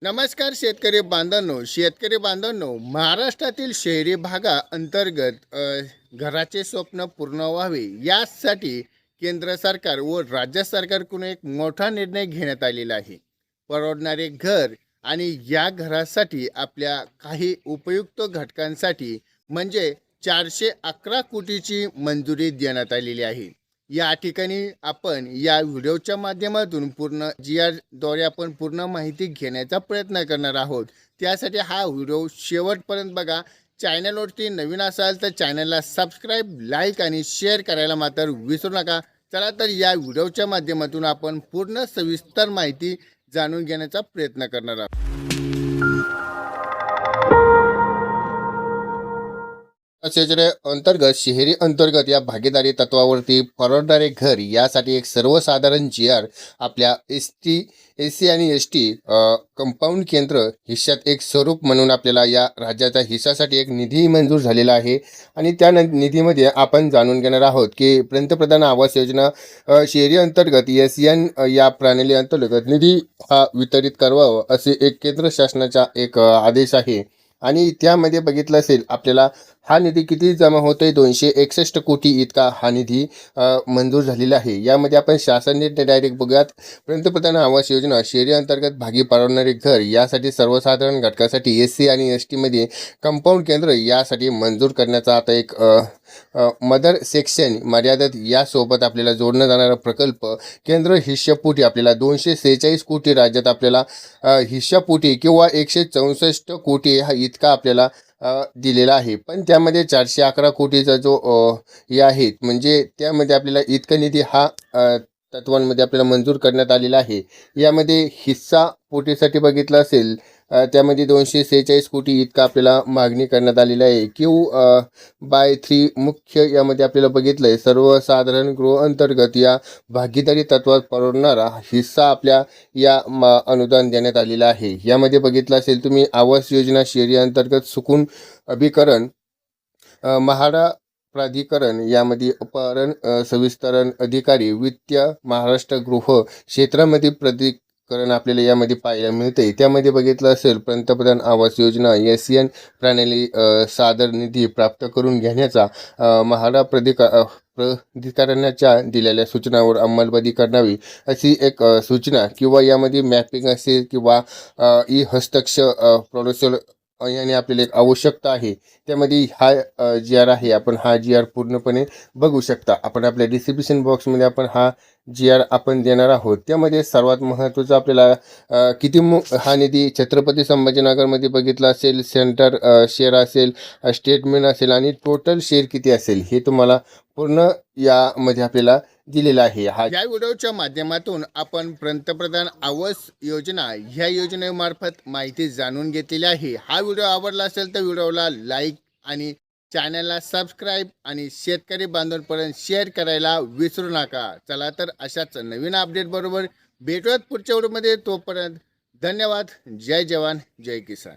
नमस्कार शेतकरी बांधवांनो, महाराष्ट्रातील शहरी भागा अंतर्गत घराचे स्वप्न पूर्ण व्हावे यासाठी केंद्र सरकार व राज्य सरकारकडून एक मोठा निर्णय घेण्यात आलेला आहे. परवडणारे घर आणि या घरासाठी आपल्या काही उपयुक्त घटकांसाठी म्हणजे 411 कोटीची मंजुरी देण्यात आलेली आहे. या ठिकाणी आपण या व्हिडिओच्या माध्यमातून पूर्ण GR द्वारे आपण पूर्ण माहिती घेण्याचा प्रयत्न करणार आहोत. त्यासाठी हा व्हिडिओ शेवटपर्यंत बघा. चॅनलवरती नवीन असाल तर चॅनलला सबस्क्राईब, लाईक आणि शेअर करायला मात्र विसरू नका. चला तर या व्हिडिओच्या माध्यमातून आपण पूर्ण सविस्तर माहिती जाणून घेण्याचा प्रयत्न करणार आहोत. योजने अंतर्गत शहरी अंतर्गत या भागीदारी तत्वावरती परवडणारे घर यासाठी एक सर्वसाधारण GR आपल्या SC आणि ST कंपाऊंड केंद्र हिश्श्यात एक स्वरूप म्हणून आपल्याला या राज्याच्या हिस्सासाठी एक निधी मंजूर झालेला आहे. आणि त्या निधीमध्ये आपण जाणून घेणार आहोत की पंतप्रधान आवास योजना शहरी अंतर्गत SN या प्रणाली अंतर्गत निधी हा वितरित करावा असे एक केंद्र शासनाचा एक आदेश आहे. आणि त्यामध्ये बघितलं असेल आपल्याला हा निधी किती जमा होतोय, 261 कोटी इतका हा निधी मंजूर झालेला आहे. यामध्ये आपण शासन निर्णय डायरेक्ट बघूयात. पंतप्रधान आवास योजना शहरी अंतर्गत भागी परवडणारे घर यासाठी सर्वसाधारण घटकासाठी SC आणि ST मध्ये कंपाऊंड केंद्र यासाठी मंजूर करण्याचा आता एक मदर सेक्शन मर्यादित यासोबत आपल्याला जोडण्यात जाणारा प्रकल्प केंद्र हिश्शापोटी आपल्याला 246 कोटी राज्यात आपल्याला हिश्शापोटी किंवा 164 कोटी हा इतका आपल्याला दिलेला आहे. पण त्यामध्ये 411 कोटीचा जो हे आहे म्हणजे त्यामध्ये आपल्याला इतका निधी हा तत्वांमध्ये आपल्याला मंजूर करण्यात आलेला आहे. यामध्ये हिस्सा पोटीसाठी बघितलं असेल त्यामध्ये 246 कोटी इतका आपल्याला मागणी करण्यात आलेली आहे. Q/3 मुख्य यामध्ये आपल्याला बघितलं आहे सर्वसाधारण गृह अंतर्गत या भागीदारी तत्वात परवडणारा हिस्सा आपल्या या अनुदान देण्यात आलेला आहे. यामध्ये बघितलं असेल तुम्ही आवास योजना शहरी अंतर्गत सुकून अभिकरण म्हाडा प्राधिकरण यामध्ये अपहरण सविस्तरण अधिकारी वित्तीय महाराष्ट्र गृह क्षेत्रामध्ये प्राधिकरण आपल्याला यामध्ये पाहायला मिळते. त्यामध्ये बघितलं असेल पंतप्रधान आवास योजना SN प्रणाली सादर निधी प्राप्त करून घेण्याचा म्हाडा प्राधिकरणाच्या दिलेल्या सूचनावर अंमलबजावणी करावी अशी एक सूचना किंवा यामध्ये मॅपिंग असेल किंवा हस्तक्षेप प्रोडक्शन याने आपल्याला एक आवश्यकता आहे. त्यामध्ये हा GR आहे. आपण हा GR पूर्णपणे बघू शकता. आपण आपल्या डिस्क्रिप्शन बॉक्समध्ये आपण हा GR आपण देणार आहोत. त्यामध्ये सर्वात महत्त्वाचं आपल्याला किती हा निधी छत्रपती संभाजीनगरमध्ये बघितला असेल, सेंटर शेअर असेल, स्टेटमेंट असेल आणि टोटल शेअर किती असेल हे तुम्हाला पूर्ण यामध्ये आपल्याला दिलेला आहे. या व्हिडिओच्या माध्यमातून आपण पंतप्रधान आवास योजना ह्या योजनेमार्फत माहिती जाणून घेतलेली आहे. हा व्हिडिओ आवडला असेल तर व्हिडिओला लाईक आणि चॅनलला सबस्क्राईब आणि शेतकरी बांधवांपर्यंत शेअर करायला विसरू नका. चला तर अशाच नवीन अपडेट बरोबर भेटूयात पुढच्या व्हिडिओमध्ये. तोपर्यंत धन्यवाद. जय जवान जय किसान.